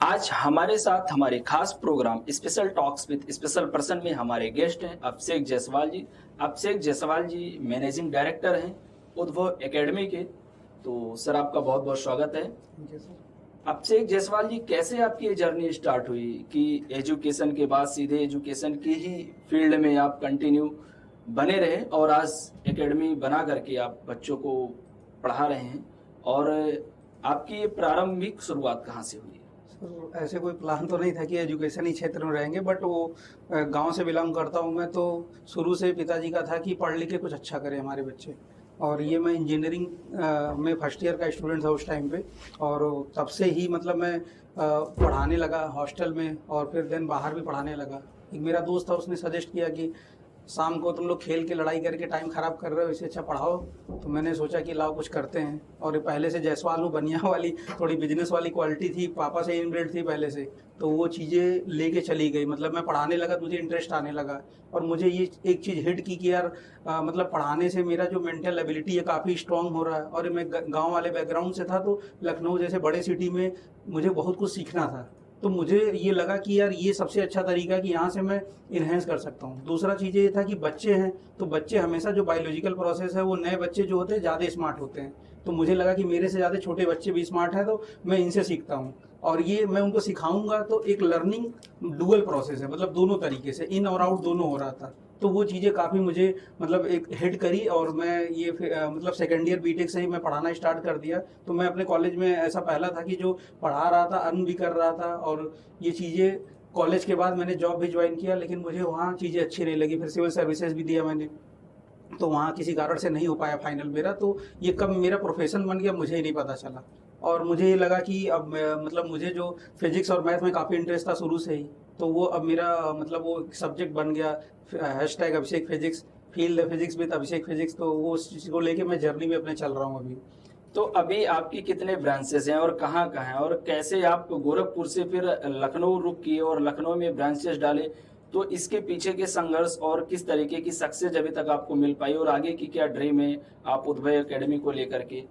आज हमारे साथ हमारे खास program special talks with special person में हमारे गेस्ट हैं अभिषेक जायसवाल जी। अभिषेक जायसवाल जी मैनेजिंग डायरेक्टर हैं उद्भव एकेडमी के। तो सर आपका बहुत बहुत स्वागत है। अभिषेक जायसवाल जी, कैसे आपकी ये जर्नी स्टार्ट हुई कि एजुकेशन के बाद सीधे एजुकेशन की ही फील्ड में आप कंटिन्यू बने रहे और आज एकेडमी बना करके आप बच्चों को पढ़ा रहे हैं, और आपकी ये प्रारंभिक शुरुआत कहाँ से हुई? ऐसे कोई प्लान तो नहीं था कि एजुकेशन ही क्षेत्र में रहेंगे, बट वो गांव से बिलोंग करता हूं मैं, तो शुरू से पिताजी का था कि पढ़ लिख के कुछ अच्छा करें हमारे बच्चे। और ये मैं इंजीनियरिंग में फर्स्ट ईयर का स्टूडेंट था उस टाइम पे, और तब से ही मतलब मैं पढ़ाने लगा हॉस्टल में, और फिर देन बाहर भी पढ़ाने लगा। एक मेरा दोस्त था, उसने सजेस्ट किया कि शाम को तुम लोग खेल के लड़ाई करके टाइम खराब कर रहे हो, इससे अच्छा पढ़ाओ। तो मैंने सोचा कि लाओ कुछ करते हैं। और ये पहले से जायसवाल हूँ, बनिया वाली थोड़ी बिजनेस वाली क्वालिटी थी, पापा से इनब्रेड थी पहले से, तो वो चीज़ें लेके चली गई। मतलब मैं पढ़ाने लगा तो मुझे इंटरेस्ट आने लगा, और मुझे ये एक चीज़ हिट की कि यार मतलब पढ़ाने से मेरा जो मेंटल एबिलिटी है काफ़ी स्ट्रांग हो रहा है। और मैं गाँव वाले बैकग्राउंड से था, तो लखनऊ जैसे बड़े सिटी में मुझे बहुत कुछ सीखना था। तो मुझे ये लगा कि यार ये सबसे अच्छा तरीका है कि यहाँ से मैं इन्हेंस कर सकता हूँ। दूसरा चीज़ ये था कि बच्चे हैं, तो बच्चे हमेशा जो बायोलॉजिकल प्रोसेस है, वो नए बच्चे जो होते हैं ज़्यादा स्मार्ट होते हैं। तो मुझे लगा कि मेरे से ज़्यादा छोटे बच्चे भी स्मार्ट हैं, तो मैं इनसे सीखता हूँ और ये मैं उनको सिखाऊंगा। तो एक लर्निंग डुअल प्रोसेस है, मतलब दोनों तरीके से इन और आउट दोनों हो रहा था। तो वो चीज़ें काफ़ी मुझे मतलब एक हिट करी, और मैं ये मतलब सेकेंड ईयर बीटेक से ही मैं पढ़ाना स्टार्ट कर दिया। तो मैं अपने कॉलेज में ऐसा पहला था कि जो पढ़ा रहा था, अर्न भी कर रहा था, और ये चीज़ें कॉलेज के बाद मैंने जॉब भी ज्वाइन किया, लेकिन मुझे वहाँ चीज़ें अच्छी नहीं लगी। फिर सिविल सर्विसेज भी दिया मैंने, तो वहाँ किसी कारण से नहीं हो पाया फाइनल मेरा। तो ये कब मेरा प्रोफेशन बन गया मुझे ही नहीं पता चला। और मुझे ये लगा कि अब मतलब मुझे जो फिजिक्स और मैथ में काफ़ी इंटरेस्ट था शुरू से ही, तो वो अब मेरा मतलब वो सब्जेक्ट बन गया। Hashtag Abhishek physics, field physics with Abhishek physics. तो वो उस चीज़ को लेके मैं जर्नी में अपने चल रहा हूँ अभी। तो अभी आपकी कितने ब्रांचेस हैं और कहाँ कहाँ हैं, और कैसे आप गोरखपुर से फिर लखनऊ रुक किए और लखनऊ में ब्रांचेस डाले? तो इसके पीछे के संघर्ष और किस तरीके की सक्सेस अभी तक आपको मिल पाई, और आगे की क्या ड्रीम है आप उद्भव एकेडमी को लेकर के?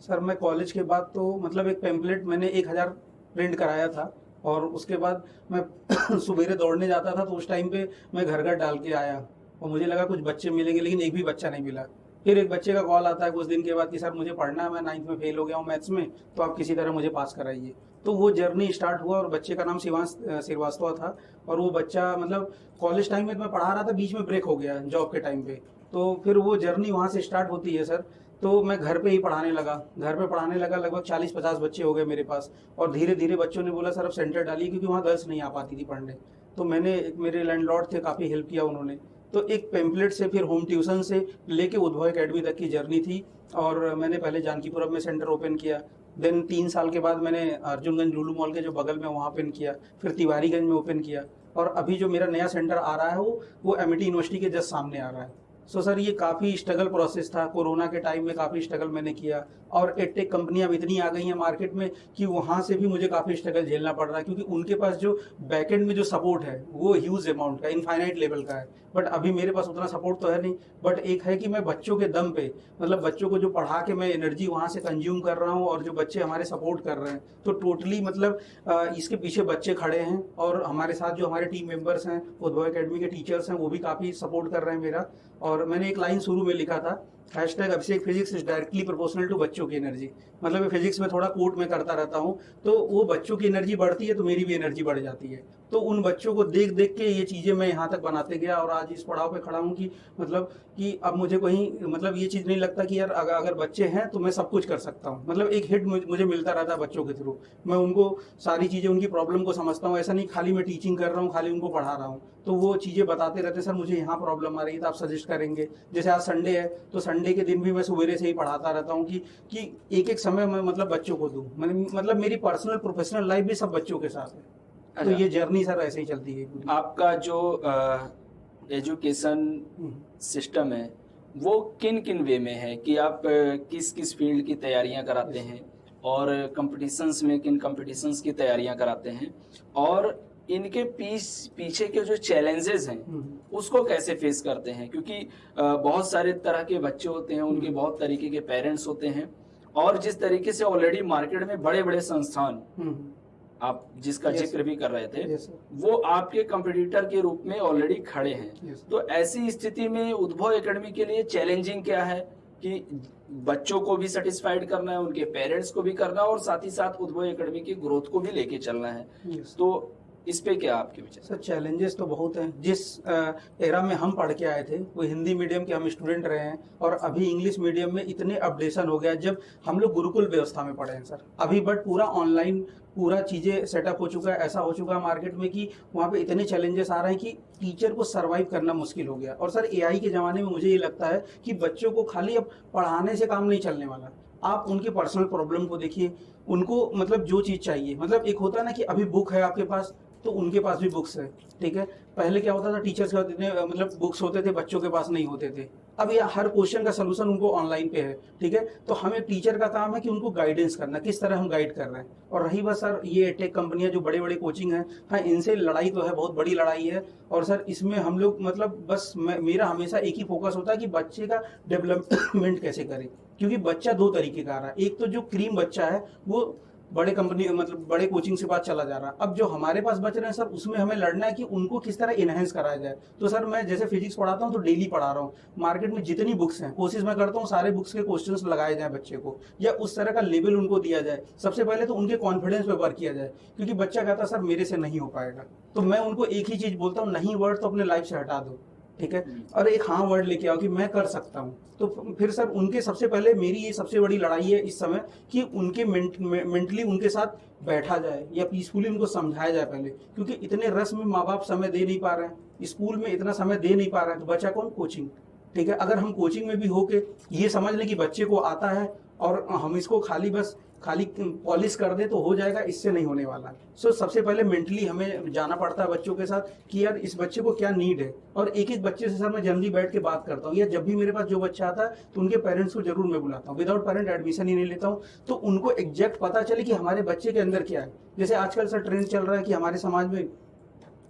सर मैं कॉलेज के बाद तो मतलब एक पेम्पलेट मैंने 1000 प्रिंट कराया था, और उसके बाद मैं सुबेरे दौड़ने जाता था, तो उस टाइम पे मैं घर घर डाल के आया, और मुझे लगा कुछ बच्चे मिलेंगे, लेकिन एक भी बच्चा नहीं मिला। फिर एक बच्चे का कॉल आता है कुछ दिन के बाद कि सर मुझे पढ़ना है, मैं 9th में फेल हो गया हूँ मैथ्स में, तो आप किसी तरह मुझे पास कराइए। तो वो जर्नी स्टार्ट हुआ, और बच्चे का नाम शिवांश श्रीवास्तव था। और वो बच्चा मतलब कॉलेज टाइम में मैं पढ़ा रहा था, बीच में ब्रेक हो गया जॉब के टाइम पे। तो फिर वो जर्नी वहाँ से स्टार्ट होती है सर। तो मैं घर पे ही पढ़ाने लगा, घर पे पढ़ाने लगा, लगभग 40-50 बच्चे हो गए मेरे पास। और धीरे धीरे बच्चों ने बोला सर अब सेंटर डालिए, क्योंकि वहाँ गर्ल्स नहीं आ पाती थी पढ़ने। तो मैंने, मेरे लैंडलॉर्ड थे, काफ़ी हेल्प किया उन्होंने। तो एक पेम्पलेट से फिर होम ट्यूशन से लेके उद्भव एकेडमी तक की जर्नी थी। और मैंने पहले जानकीपुरम में सेंटर ओपन किया, देन 3 साल के बाद मैंने अर्जुनगंज लुलु मॉल के जो बगल में वहाँ ओपन किया, फिर तिवारीगंज में ओपन किया, और अभी जो मेरा नया सेंटर आ रहा है वो एमिटी यूनिवर्सिटी के जस्ट सामने आ रहा है। सो सर ये काफ़ी स्ट्रगल प्रोसेस था, कोरोना के टाइम में काफ़ी स्ट्रगल मैंने किया। और एडटेक कंपनियां अब इतनी आ गई हैं मार्केट में कि वहाँ से भी मुझे काफ़ी स्ट्रगल झेलना पड़ रहा है, क्योंकि उनके पास जो बैकएंड में जो सपोर्ट है वो ह्यूज अमाउंट का, इनफाइनाइट लेवल का है। बट अभी मेरे पास उतना सपोर्ट तो है नहीं। बट एक है कि मैं बच्चों के दम पे, मतलब बच्चों को जो पढ़ा के मैं एनर्जी वहाँ से कंज्यूम कर रहा हूँ, और जो बच्चे हमारे सपोर्ट कर रहे हैं, तो टोटली मतलब इसके पीछे बच्चे खड़े हैं। और हमारे साथ जो हमारे टीम मेंबर्स हैं, उद्भव एकेडमी के टीचर्स हैं, वो भी काफ़ी सपोर्ट कर रहे हैं मेरा। और मैंने एक लाइन शुरू में लिखा था, hashtag Abhishek physics is directly proportional to बच्चों की एनर्जी। मतलब मैं फिजिक्स में थोड़ा कोट में करता रहता हूँ, तो वो बच्चों की एनर्जी बढ़ती है तो मेरी भी एनर्जी बढ़ जाती है। तो उन बच्चों को देख देख के ये चीज़ें मैं यहाँ तक बनाते गया, और आज इस पड़ाव पे खड़ा हूँ कि मतलब कि अब मुझे कहीं मतलब ये चीज़ नहीं लगता कि यार अगर बच्चे हैं तो मैं सब कुछ कर सकता हूँ। मतलब एक हिट मुझे मिलता रहता है बच्चों के थ्रू, मैं उनको सारी चीज़ें, उनकी प्रॉब्लम को समझता हूँ। ऐसा नहीं खाली मैं टीचिंग कर रहा हूँ, खाली उनको पढ़ा रहा हूँ, तो वो चीज़ें बताते रहते, सर मुझे यहाँ प्रॉब्लम आ रही है तो आप सजेस्ट करेंगे। जैसे आज संडे है, तो संडे के दिन भी मैं सुबह से ही पढ़ाता रहता हूँ कि एक एक समय मैं मतलब बच्चों को दूँ। मतलब मेरी पर्सनल प्रोफेशनल लाइफ भी सब बच्चों के साथ है। तो ये जर्नी सर ऐसे ही चलती है। आपका जो एजुकेशन सिस्टम है वो किन किन वे में है कि आप किस किस फील्ड की तैयारियां कराते हैं, और कंपटीशंस में किन कंपटीशंस की तैयारियां कराते हैं, और इनके पीछे के जो चैलेंजेस हैं उसको कैसे फेस करते हैं? क्योंकि बहुत सारे तरह के बच्चे होते हैं, उनके बहुत तरीके के पेरेंट्स होते हैं, और जिस तरीके से ऑलरेडी मार्केट में बड़े बड़े संस्थान आप जिसका Yes, जिक्र भी कर रहे थे, Yes, sir. वो आपके कंपटीटर के रूप में ऑलरेडी खड़े हैं। Yes. तो ऐसी स्थिति में उद्भव एकेडमी के लिए चैलेंजिंग क्या है कि बच्चों को भी सेटिस्फाइड करना है, उनके पेरेंट्स को भी करना है और साथ ही साथ उद्भव एकेडमी की ग्रोथ को भी लेके चलना है। Yes. तो इस पे क्या आपके विचार? सर चैलेंजेस तो बहुत हैं। जिस एरा में हम पढ़ के आए थे वो हिंदी मीडियम के हम स्टूडेंट रहे हैं और अभी इंग्लिश मीडियम में इतने अपडेशन हो गया। जब हम लोग गुरुकुल व्यवस्था में पढ़े हैं सर, अभी बट पूरा ऑनलाइन पूरा चीज़ें सेटअप हो चुका है, ऐसा हो चुका है मार्केट में कि वहाँ पे इतने चैलेंजेस आ रहे हैं कि टीचर को सर्वाइव करना मुश्किल हो गया। और सर एआई के ज़माने में मुझे ये लगता है कि बच्चों को खाली अब पढ़ाने से काम नहीं चलने वाला। आप उनके पर्सनल प्रॉब्लम को देखिए, उनको मतलब जो चीज़ चाहिए, मतलब एक होता है ना कि अभी बुक है आपके पास तो उनके पास भी बुक्स है, ठीक है। पहले क्या होता था, टीचर्स के इतने मतलब बुक्स होते थे, बच्चों के पास नहीं होते थे। अब ये हर क्वेश्चन का सलूशन उनको ऑनलाइन पे है, ठीक है। तो हमें टीचर का काम है कि उनको गाइडेंस करना, किस तरह हम गाइड कर रहे हैं। और रही बात सर ये टेक कंपनियां जो बड़े बड़े कोचिंग हैं, हाँ इनसे लड़ाई तो है, बहुत बड़ी लड़ाई है। और सर इसमें हम लोग मतलब बस मेरा हमेशा एक ही फोकस होता है कि बच्चे का डेवलपमेंट कैसे करें, क्योंकि बच्चा दो तरीके का आ रहा है। एक तो जो क्रीम बच्चा है वो बड़े कंपनी मतलब बड़े कोचिंग से बात चला जा रहा है। अब जो हमारे पास बच रहे हैं सर, उसमें हमें लड़ना है कि उनको किस तरह इनहेंस कराया जाए। तो सर मैं जैसे फिजिक्स पढ़ाता हूँ तो डेली पढ़ा रहा हूँ, मार्केट में जितनी बुक्स हैं कोशिश मैं करता हूँ सारे बुक्स के क्वेश्चंस लगाए जाए बच्चे को, या उस तरह का लेवल उनको दिया जाए। सबसे पहले तो उनके कॉन्फिडेंस पे वर्क किया जाए, क्योंकि बच्चा कहता है सर मेरे से नहीं हो पाएगा, तो मैं उनको एक ही चीज बोलता हूँ, नहीं वर्ड तो अपने लाइफ से हटा दो, ठीक है, और एक हाँ वर्ड लेके आओ कि मैं कर सकता हूँ। तो फिर सर उनके सबसे पहले मेरी ये सबसे बड़ी लड़ाई है इस समय कि उनके मेंटली उनके साथ बैठा जाए या पीसफुली उनको समझाया जाए पहले, क्योंकि इतने रस में माँ बाप समय दे नहीं पा रहे हैं, स्कूल में इतना समय दे नहीं पा रहे हैं, तो बच्चा कौन, कोचिंग, ठीक है। अगर हम कोचिंग में भी होके ये समझ लें कि बच्चे को आता है और हम इसको खाली पॉलिश कर दे तो हो जाएगा, इससे नहीं होने वाला। सो सबसे पहले मेंटली हमें जाना पड़ता है बच्चों के साथ कि यार इस बच्चे को क्या नीड है। और एक एक बच्चे से सर मैं जनरली बैठ के बात करता हूँ, या जब भी मेरे पास जो बच्चा आता है तो उनके पेरेंट्स को जरूर मैं बुलाता हूँ, विदाउट पेरेंट एडमिशन ही नहीं लेता हूँ, तो उनको एग्जैक्ट पता चले कि हमारे बच्चे के अंदर क्या है। जैसे आजकल सर ट्रेंड चल रहा है कि हमारे समाज में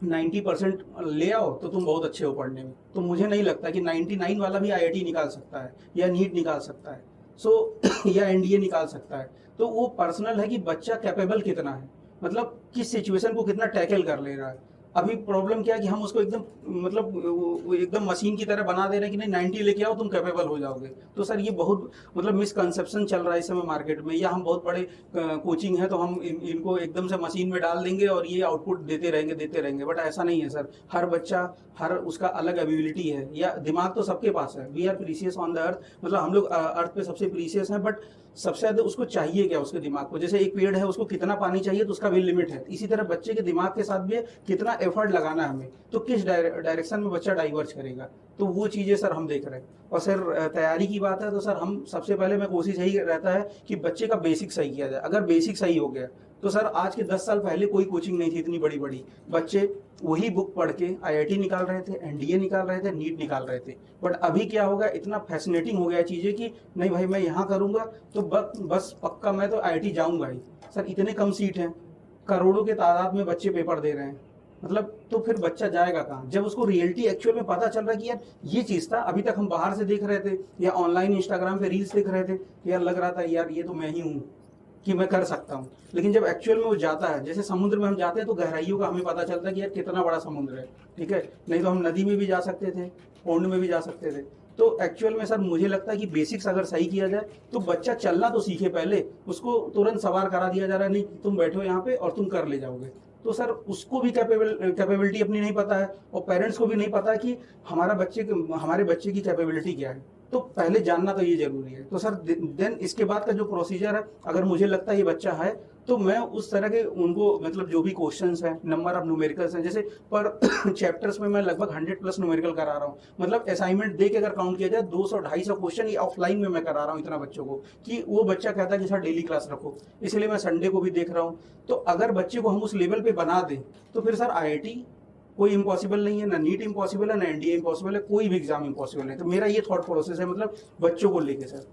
90% ले आओ तो तुम बहुत अच्छे हो पढ़ने में, तो मुझे नहीं लगता कि 99 वाला भी आईआईटी निकाल सकता है या नीट निकाल सकता है, या एनडीए निकाल सकता है। तो वो पर्सनल है कि बच्चा कैपेबल कितना है, मतलब किस सिचुएशन को कितना टैकल कर ले रहा है। अभी प्रॉब्लम क्या है कि हम उसको एकदम मतलब वो एकदम मशीन की तरह बना दे रहे हैं कि नहीं 90 लेके आओ तुम कैपेबल हो जाओगे। तो सर ये बहुत मतलब मिसकंसेप्शन चल रहा है इस समय मार्केट में, या हम बहुत बड़े कोचिंग है तो हम इनको एकदम से मशीन में डाल देंगे और ये आउटपुट देते रहेंगे, बट ऐसा नहीं है सर। हर बच्चा हर उसका अलग एबिलिटी है, या दिमाग तो सबके पास है। We are precious on the earth, मतलब हम लोग अर्थ पे सबसे प्रीसियस हैं, बट सबसे ज्यादा उसको चाहिए क्या, उसके दिमाग को। जैसे एक पेड़ है उसको कितना पानी चाहिए तो उसका भी लिमिट है, इसी तरह बच्चे के दिमाग के साथ भी कितना एफर्ट लगाना है हमें, तो किस डायरेक्शन में बच्चा डाइवर्ज करेगा, तो वो चीजें सर हम देख रहे हैं। और सर तैयारी की बात है तो सर हम सबसे पहले मैं कोशिश यही रहता है कि बच्चे का बेसिक सही किया जाए। अगर बेसिक सही हो गया तो सर आज के 10 साल पहले कोई कोचिंग नहीं थी इतनी बड़ी बड़ी, बच्चे वही बुक पढ़ के आईआईटी निकाल रहे थे, एनडीए निकाल रहे थे, नीट निकाल रहे थे। बट अभी क्या होगा, इतना फैसिनेटिंग हो गया चीजें कि नहीं भाई मैं यहाँ करूंगा तो बस पक्का मैं तो आईआईटी जाऊंगा ही। सर इतने कम सीट हैं, करोड़ों के तादाद में बच्चे पेपर दे रहे हैं, मतलब तो फिर बच्चा जाएगा कहाँ जब उसको रियलिटी एक्चुअल में पता चल रहा है कि यार ये चीज था। अभी तक हम बाहर से देख रहे थे या ऑनलाइन इंस्टाग्राम पे रील्स देख रहे थे, यार लग रहा था यार ये तो मैं ही हूँ कि मैं कर सकता हूँ। लेकिन जब एक्चुअल में वो जाता है, जैसे समुद्र में हम जाते हैं तो गहराइयों का हमें पता चलता है कि यार कितना बड़ा समुद्र है, ठीक है। नहीं तो हम नदी में भी जा सकते थे, पौंड में भी जा सकते थे। तो एक्चुअल में सर मुझे लगता है कि बेसिक्स अगर सही किया जाए तो बच्चा चलना तो सीखे, पहले उसको तुरंत सवार करा दिया जा रहा है, नहीं तुम बैठो यहाँ पे और तुम कर ले जाओगे। तो सर उसको भी कैपेबिलिटी अपनी नहीं पता है, और पेरेंट्स को भी नहीं पता है कि हमारे बच्चे की कैपेबिलिटी क्या है। तो पहले जानना तो ये जरूरी है। तो सर देन इसके बाद का जो प्रोसीजर है, अगर मुझे लगता है ये बच्चा है तो मैं उस तरह के उनको मतलब जो भी क्वेश्चंस हैं, नंबर ऑफ न्यूमेरिकल्स हैं, जैसे पर चैप्टर्स में मैं लगभग 100+ न्यूमेरिकल करा रहा हूँ। मतलब असाइनमेंट दे के अगर काउंट किया जाए 200-250 क्वेश्चन ये ऑफलाइन में मैं करा रहा हूँ इतना बच्चों को, कि वो बच्चा कहता है कि सर डेली क्लास रखो, इसलिए मैं संडे को भी देख रहा हूँ। तो अगर बच्चे को हम उस लेवल पे बना दें तो फिर सर आईआईटी कोई इम्पॉसिबल नहीं है, ना नीट इम्पॉसिबल है, ना एनडीए इम्पॉसिबल है, कोई भी एग्जाम इम्पॉसिबल नहीं। तो मेरा ये थॉट प्रोसेस है, मतलब बच्चों को लेके सर।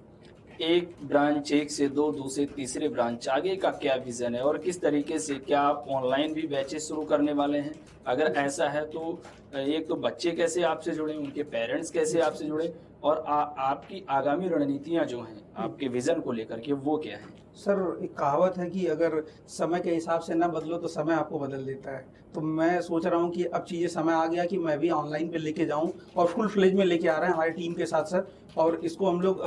एक ब्रांच, एक से दो, दूसरे तीसरे ब्रांच, आगे का क्या विजन है और किस तरीके से, क्या आप ऑनलाइन भी बैचेस शुरू करने वाले हैं? अगर ऐसा है तो एक तो बच्चे कैसे आपसे जुड़े, उनके पेरेंट्स कैसे आपसे जुड़े, और आपकी आगामी रणनीतियां जो हैं आपके विजन को लेकर के वो क्या है? सर एक कहावत है कि अगर समय के हिसाब से ना बदलो तो समय आपको बदल देता है। तो मैं सोच रहा हूँ कि अब चीज़ें समय आ गया कि मैं भी ऑनलाइन पे लेके जाऊँ और फुल फ्लेज में लेके आ रहे हैं हमारी टीम के साथ सर। और इसको हम लोग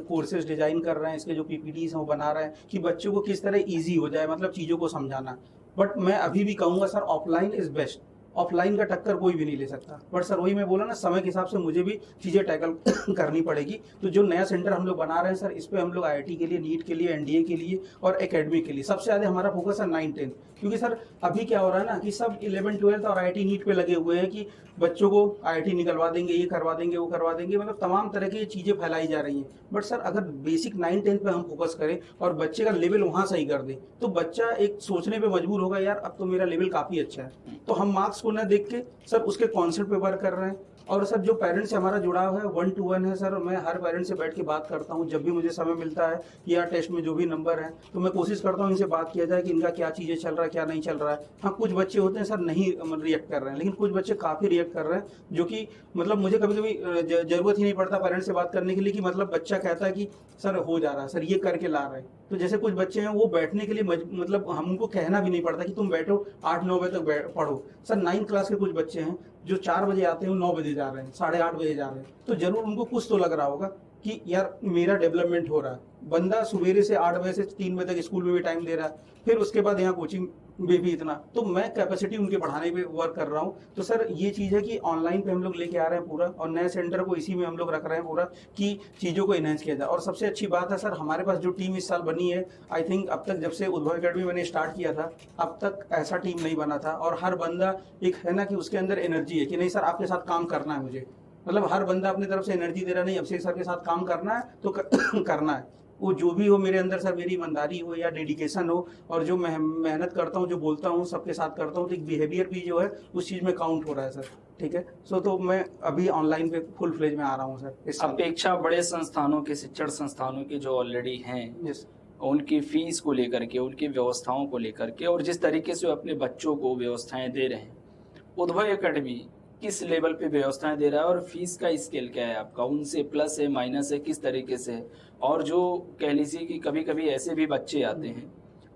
कोर्सेज डिजाइन कर रहे हैं, इसके जो पीपीटीज हैं वो बना रहे हैं कि बच्चों को किस तरह ईजी हो जाए, मतलब चीज़ों को समझाना। बट मैं अभी भी कहूँगा sir offline is best. Offline का टक्कर कोई भी नहीं ले सकता। बट सर वही मैं बोला ना, समय के हिसाब से मुझे भी चीज़ें टैकल करनी पड़ेगी। तो जो नया सेंटर हम लोग बना रहे हैं सर, इस पे हम लोग आईआईटी के लिए, नीट के लिए, एनडीए के लिए और एकेडमी के लिए सबसे ज़्यादा हमारा फोकस है 9-10। क्योंकि सर अभी क्या हो रहा है ना कि सब 11-12 और आईआईटी नीट पे लगे हुए हैं कि बच्चों को आईआईटी निकलवा देंगे, ये करवा देंगे, वो करवा देंगे, मतलब तमाम तरह की चीज़ें फैलाई जा रही हैं। बट सर अगर बेसिक 9-10 पे हम फोकस करें और बच्चे का लेवल वहाँ सही कर दें तो बच्चा एक सोचने पे मजबूर होगा, यार अब तो मेरा लेवल काफ़ी अच्छा है। तो हम मार्क्स को ना देख के सर उसके कॉन्सेप्ट पे वर्क कर रहे हैं। और सर जो पेरेंट्स से हमारा जुड़ाव है 1-to-1 है सर। मैं हर पेरेंट्स से बैठ के बात करता हूँ जब भी मुझे समय मिलता है, या टेस्ट में जो भी नंबर है तो मैं कोशिश करता हूँ इनसे बात किया जाए कि इनका क्या चीज़ें चल रहा है, क्या नहीं चल रहा है। हाँ कुछ बच्चे होते हैं सर नहीं रिएक्ट कर रहे हैं, लेकिन कुछ बच्चे काफ़ी रिएक्ट कर रहे हैं, जो कि मतलब मुझे कभी कभी जरूरत ही नहीं पड़ता पेरेंट्स से बात करने के लिए कि मतलब बच्चा कहता है कि सर हो जा रहा है, सर ये करके ला रहे हैं। तो जैसे कुछ बच्चे हैं वो बैठने के लिए मतलब हम उनको कहना भी नहीं पड़ता कि तुम बैठो 8-9 बजे तक पढ़ो। सर 9th क्लास के कुछ बच्चे हैं जो 4 बजे आते हैं, 9 बजे जा रहे हैं, 8:30 बजे जा रहे हैं। तो जरूर उनको कुछ तो लग रहा होगा कि यार मेरा डेवलपमेंट हो रहा है। बंदा सवेरे से 8 बजे से 3 बजे तक स्कूल में भी टाइम दे रहा है, फिर उसके बाद यहाँ कोचिंग में भी इतना। तो मैं कैपेसिटी उनके बढ़ाने पे वर्क कर रहा हूँ। तो सर ये चीज़ है कि ऑनलाइन पे हम लोग लेके आ रहे हैं पूरा, और नए सेंटर को इसी में हम लोग रख रहे हैं पूरा कि चीज़ों को इनहेंस किया जाए। और सबसे अच्छी बात है सर हमारे पास जो टीम इस साल बनी है, आई थिंक अब तक जब से उद्भव अकेडमी मैंने स्टार्ट किया था अब तक ऐसा टीम नहीं बना था। और हर बंदा एक है ना कि उसके अंदर एनर्जी है कि नहीं सर आपके साथ काम करना है मुझे, मतलब हर बंदा अपनी तरफ से एनर्जी दे रहा, नहीं अभिषेक सर के साथ काम करना है तो करना है। वो जो भी हो मेरे अंदर सर, मेरी ईमानदारी हो या डेडिकेशन हो, और जो मैं मेहनत करता हूँ, जो बोलता हूँ सबके साथ करता हूँ, तो एक बिहेवियर भी जो है उस चीज़ में काउंट हो रहा है सर। ठीक है सो तो मैं अभी ऑनलाइन पे फुल फ्लेज में आ रहा हूँ सर इस साल। अपेक्षा बड़े संस्थानों के, शिक्षण संस्थानों के जो ऑलरेडी हैं, यस उनकी फीस को लेकर के, उनकी व्यवस्थाओं को लेकर के, और जिस तरीके से वो अपने बच्चों को व्यवस्थाएं दे रहे हैं, उद्भव एकेडमी किस लेवल पे व्यवस्थाएं दे रहा है और फीस का स्केल क्या है आपका, उनसे प्लस है माइनस है किस तरीके से है? और जो कह लीजिए कि कभी कभी ऐसे भी बच्चे आते हैं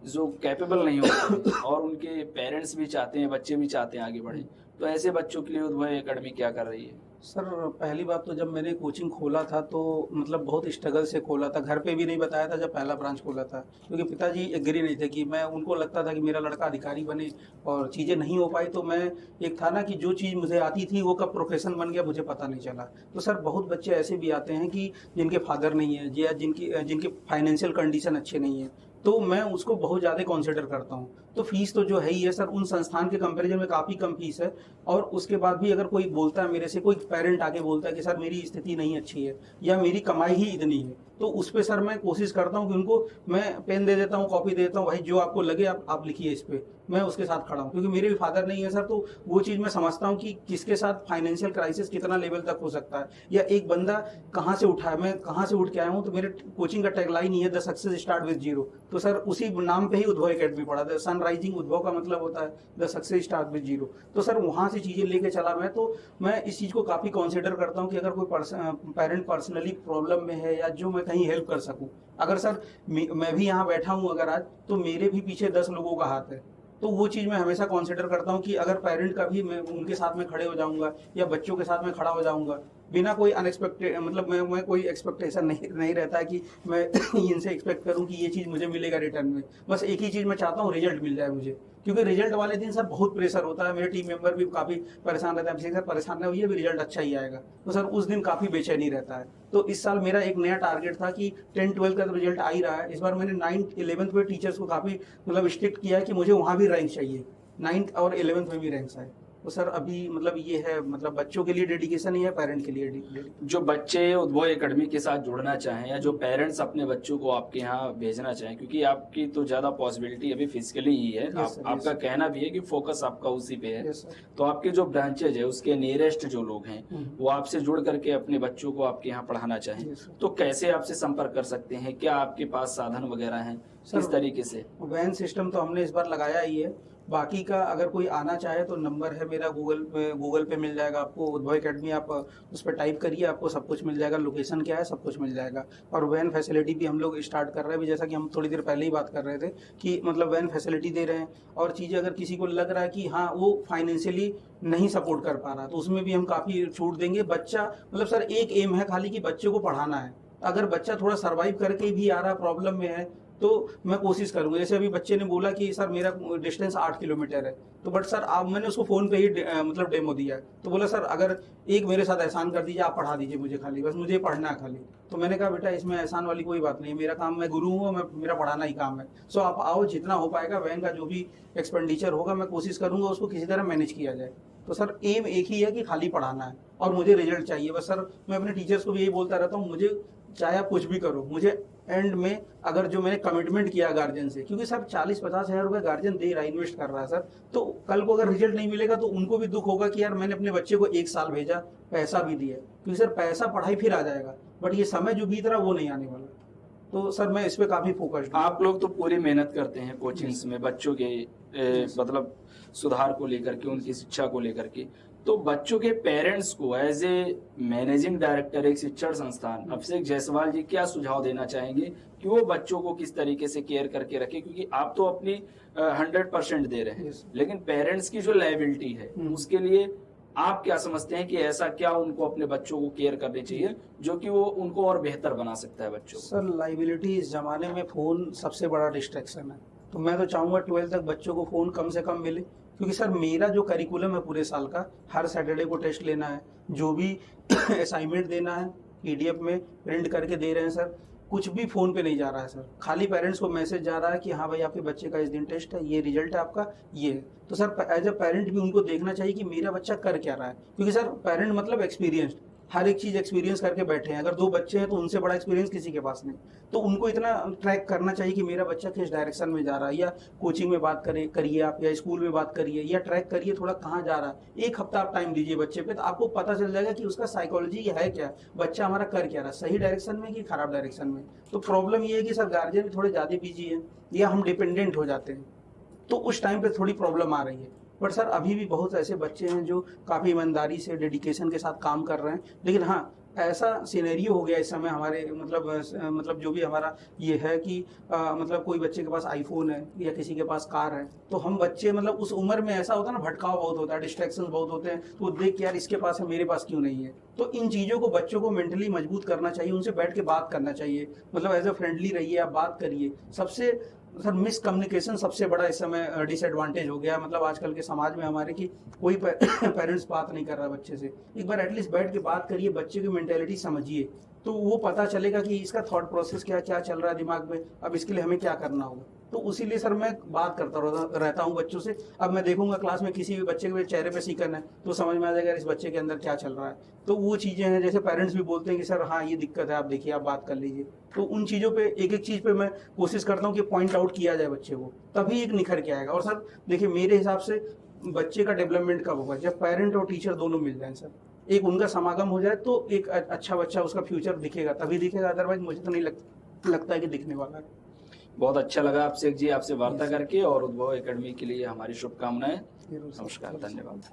जो कैपेबल नहीं होते हैं और उनके पेरेंट्स भी चाहते हैं, बच्चे भी चाहते हैं आगे बढ़े, तो ऐसे बच्चों के लिए उद्भव एकेडमी क्या कर रही है? सर पहली बात तो जब मैंने कोचिंग खोला था तो मतलब बहुत स्ट्रगल से खोला था, घर पे भी नहीं बताया था जब पहला ब्रांच खोला था, क्योंकि पिताजी एग्री नहीं थे कि मैं, उनको लगता था कि मेरा लड़का अधिकारी बने, और चीज़ें नहीं हो पाई। तो मैं एक था ना कि जो चीज़ मुझे आती थी वो कब प्रोफेशन बन गया मुझे पता नहीं चला। तो सर बहुत बच्चे ऐसे भी आते हैं कि जिनके फादर नहीं है या जिनकी फाइनेंशियल कंडीशन अच्छे नहीं है, तो मैं उसको बहुत ज़्यादा कंसिडर करता हूँ। तो फीस तो जो है ही है सर, उन संस्थान के कंपैरिजन में काफ़ी कम फीस है। और उसके बाद भी अगर कोई बोलता है मेरे से, कोई पेरेंट आके बोलता है कि सर मेरी स्थिति नहीं अच्छी है या मेरी कमाई ही इतनी है, तो उस पर सर मैं कोशिश करता हूँ कि उनको मैं पेन दे देता हूँ, कॉपी दे देता हूँ, भाई जो आपको लगे आप लिखिए इस पर, मैं उसके साथ खड़ा हूँ। क्योंकि मेरे भी फादर नहीं है सर, तो वो चीज़ मैं समझता हूँ कि किसके साथ फाइनेंशियल क्राइसिस कितना लेवल तक हो सकता है, या एक बंदा कहाँ से उठा है, मैं कहाँ से उठ के आया हूँ। तो मेरे कोचिंग का टैगलाइन ही है the success start with zero. तो सर उसी नाम पे ही उद्भव एकेडमी पड़ा था। सनराइजिंग उद्भव का मतलब होता है the success start with zero. तो सर वहाँ से चीज़ें लेके चला मैं, तो मैं इस चीज़ को काफ़ी कंसिडर करता हूँ कि अगर कोई पेरेंट पर्सनली प्रॉब्लम में है या जो मैं कहीं हेल्प कर सकूँ, अगर सर मैं भी यहाँ बैठा हूँ अगर आज, तो मेरे भी पीछे 10 लोगों का हाथ है। तो वो चीज़ मैं हमेशा कंसिडर करता हूँ कि अगर पेरेंट का भी मैं उनके साथ में खड़े हो जाऊंगा या बच्चों के साथ में खड़ा हो जाऊंगा, बिना कोई अनएक्सपेक्टेड, मतलब मैं कोई एक्सपेक्टेशन नहीं रहता है कि मैं इनसे एक्सपेक्ट करूं कि ये चीज़ मुझे मिलेगा रिटर्न में। बस एक ही चीज़ मैं चाहता हूँ, रिजल्ट मिल जाए मुझे, क्योंकि रिजल्ट वाले दिन सर बहुत प्रेशर होता है। मेरे टीम मेंबर भी काफ़ी परेशान रहता है, सर परेशान नहीं हुई, रिजल्ट अच्छा ही आएगा। तो सर उस दिन काफ़ी बेचैनी रहता है। तो इस साल मेरा एक नया टारगेट था कि 10-12 का तो रिजल्ट आ ही रहा है, इस बार मैंने 9th-11th में टीचर्स को काफ़ी मतलब स्ट्रिक्ट किया है कि मुझे वहाँ भी रैंक चाहिए, 9th और 11th में भी रैंक्स आए। तो सर अभी मतलब ये है, मतलब बच्चों के लिए डेडिकेशन ही है, पेरेंट के लिए डेडिकेशन। जो बच्चे उद्भव एकेडमी के साथ जुड़ना चाहें या जो पेरेंट्स अपने बच्चों को आपके यहाँ भेजना चाहें, क्योंकि आपकी तो ज़्यादा पॉसिबिलिटी अभी फिजिकली ही है, आपका कहना भी है कि फोकस आपका उसी पे है, तो आपके जो ब्रांचेज है उसके नियरेस्ट जो लोग हैं वो आपसे जुड़ करके अपने बच्चों को आपके यहाँ पढ़ाना चाहें, तो कैसे आपसे संपर्क कर सकते हैं? क्या आपके पास साधन वगैरह हैं, किस तरीके से? वैन सिस्टम तो हमने इस बार लगाया ही है, बाकी का अगर कोई आना चाहे तो नंबर है मेरा, गूगल पे मिल जाएगा आपको, उद्भव एकेडमी आप उस पर टाइप करिए, आपको सब कुछ मिल जाएगा, लोकेशन क्या है सब कुछ मिल जाएगा। और वैन फैसिलिटी भी हम लोग स्टार्ट कर रहे हैं, भी जैसा कि हम थोड़ी देर पहले ही बात कर रहे थे कि मतलब वैन फैसिलिटी दे रहे हैं। और चीज़ें अगर किसी को लग रहा है कि हाँ वो फाइनेंशियली नहीं सपोर्ट कर पा रहा, तो उसमें भी हम काफ़ी छूट देंगे। बच्चा मतलब सर एक एम है खाली कि बच्चे को पढ़ाना है। अगर बच्चा थोड़ा सर्वाइव करके भी आ रहा प्रॉब्लम में है तो मैं कोशिश करूंगा। जैसे अभी बच्चे ने बोला कि सर मेरा डिस्टेंस 8 किलोमीटर है, तो बट सर आप, मैंने उसको फोन पे ही मतलब डेमो दिया है, तो बोला सर अगर एक मेरे साथ एहसान कर दीजिए, आप पढ़ा दीजिए मुझे, खाली बस मुझे पढ़ना है खाली। तो मैंने कहा बेटा इसमें एहसान वाली कोई बात नहीं है, मेरा काम, मैं गुरु हूँ, मेरा पढ़ाना ही काम है। सो आप आओ, जितना हो पाएगा वैन का जो भी एक्सपेंडिचर होगा मैं कोशिश करूंगा उसको किसी तरह मैनेज किया जाए। तो सर एम एक ही है कि खाली पढ़ाना है और मुझे रिजल्ट चाहिए बस। सर मैं अपने टीचर्स को भी यही बोलता रहता हूँ, मुझे चाहे आप कुछ भी करो, मुझे एंड में अगर जो मैंने कमिटमेंट किया गार्जियन से, क्योंकि सर 40-50 हज़ार रुपए गार्जियन दे रहा है, इन्वेस्ट कर रहा है सर, तो कल को अगर रिजल्ट नहीं मिलेगा तो उनको भी दुख होगा कि यार मैंने अपने बच्चे को 1 साल भेजा, पैसा भी दिया, क्योंकि सर पैसा पढ़ाई फिर आ जाएगा, बट ये समय जो बीत रहा वो नहीं आने वाला। तो सर मैं इस पे काफी फोकस्ड हूँ। आप लोग तो पूरी मेहनत करते हैं कोचिंग्स में बच्चों के मतलब सुधार को लेकर के, उनकी शिक्षा को लेकर के, तो बच्चों के पेरेंट्स को एज ए मैनेजिंग डायरेक्टर एक शिक्षण संस्थान अभिषेक जायसवाल जी क्या सुझाव देना चाहेंगे कि वो बच्चों को किस तरीके से केयर करके रखें? क्योंकि आप तो अपनी 100% दे रहे हैं, लेकिन पेरेंट्स की जो लायबिलिटी है उसके लिए आप क्या समझते हैं कि ऐसा क्या उनको अपने बच्चों को केयर करनी चाहिए जो कि वो उनको और बेहतर बना सकता है बच्चों को? सर लायबिलिटी इस जमाने में फोन सबसे बड़ा डिस्ट्रैक्शन है, तो मैं तो चाहूंगा 12th तक बच्चों को फोन कम से कम मिले। क्योंकि सर मेरा जो करिकुलम है पूरे साल का, हर सैटरडे को टेस्ट लेना है, जो भी असाइनमेंट देना है PDF में प्रिंट करके दे रहे हैं सर, कुछ भी फोन पे नहीं जा रहा है सर। खाली पेरेंट्स को मैसेज जा रहा है कि हाँ भाई आपके बच्चे का इस दिन टेस्ट है, ये रिजल्ट है आपका, ये। तो सर एज अ पेरेंट भी उनको देखना चाहिए कि मेरा बच्चा कर क्या रहा है, क्योंकि सर पेरेंट मतलब एक्सपीरियंस्ड, हर एक चीज एक्सपीरियंस करके बैठे हैं। अगर 2 बच्चे हैं तो उनसे बड़ा एक्सपीरियंस किसी के पास नहीं, तो उनको इतना ट्रैक करना चाहिए कि मेरा बच्चा किस डायरेक्शन में जा रहा है, या कोचिंग में बात करिए आप, या स्कूल में बात करिए, या ट्रैक करिए थोड़ा कहाँ जा रहा है। 1 हफ्ता आप टाइम दीजिए बच्चे पे, तो आपको पता चल जाएगा कि उसका साइकोलॉजी है क्या, बच्चा हमारा कर क्या रहा है, सही डायरेक्शन में कि खराब डायरेक्शन में। तो प्रॉब्लम ये है कि सर गार्जियन थोड़े ज्यादा बिजी है या हम डिपेंडेंट हो जाते हैं, तो उस टाइम पे थोड़ी प्रॉब्लम आ रही है। बट सर अभी भी बहुत ऐसे बच्चे हैं जो काफ़ी ईमानदारी से डेडिकेशन के साथ काम कर रहे हैं। लेकिन हाँ, ऐसा सिनेरियो हो गया इस समय हमारे मतलब जो भी हमारा ये है कि मतलब कोई बच्चे के पास आईफोन है या किसी के पास कार है, तो हम बच्चे मतलब उस उम्र में ऐसा होता है ना, भटकाव बहुत होता है, डिस्ट्रैक्शन बहुत होते हैं, तो देख के यार इसके पास है मेरे पास क्यों नहीं है। तो इन चीज़ों को बच्चों को मेंटली मजबूत करना चाहिए, उनसे बैठ के बात करना चाहिए, मतलब एज अ फ्रेंडली रहिए, आप बात करिए। सबसे सर मिसकम्युनिकेशन सबसे बड़ा इस समय डिसएडवांटेज हो गया, मतलब आजकल के समाज में हमारे कि कोई पेरेंट्स बात नहीं कर रहा बच्चे से। एक बार एटलीस्ट बैठ के बात करिए, बच्चे की मेंटेलिटी समझिए, तो वो पता चलेगा कि इसका थॉट प्रोसेस क्या क्या चल रहा है दिमाग में, अब इसके लिए हमें क्या करना होगा। तो उसीलिए सर मैं बात करता रहता हूँ बच्चों से। अब मैं देखूंगा क्लास में किसी भी बच्चे के चेहरे पे सीकन है तो समझ में आ जाएगा इस बच्चे के अंदर क्या चल रहा है। तो वो चीज़ें हैं, जैसे पेरेंट्स भी बोलते हैं कि सर हाँ ये दिक्कत है, आप देखिए आप बात कर लीजिए, तो उन चीज़ों पे एक एक चीज़ पे मैं कोशिश करता हूँ कि पॉइंट आउट किया जाए बच्चे को, तभी एक निखर के आएगा। और सर देखिए मेरे हिसाब से बच्चे का डेवलपमेंट कब होगा, जब पेरेंट और टीचर दोनों मिल जाए सर, एक उनका समागम हो जाए तो एक अच्छा बच्चा, उसका फ्यूचर दिखेगा, तभी दिखेगा, अदरवाइज मुझे तो नहीं लगता है कि दिखने वाला है। बहुत अच्छा लगा अभिषेक जी आपसे वार्ता करके, और उद्भव एकेडमी के लिए हमारी शुभकामनाएं। नमस्कार, धन्यवाद।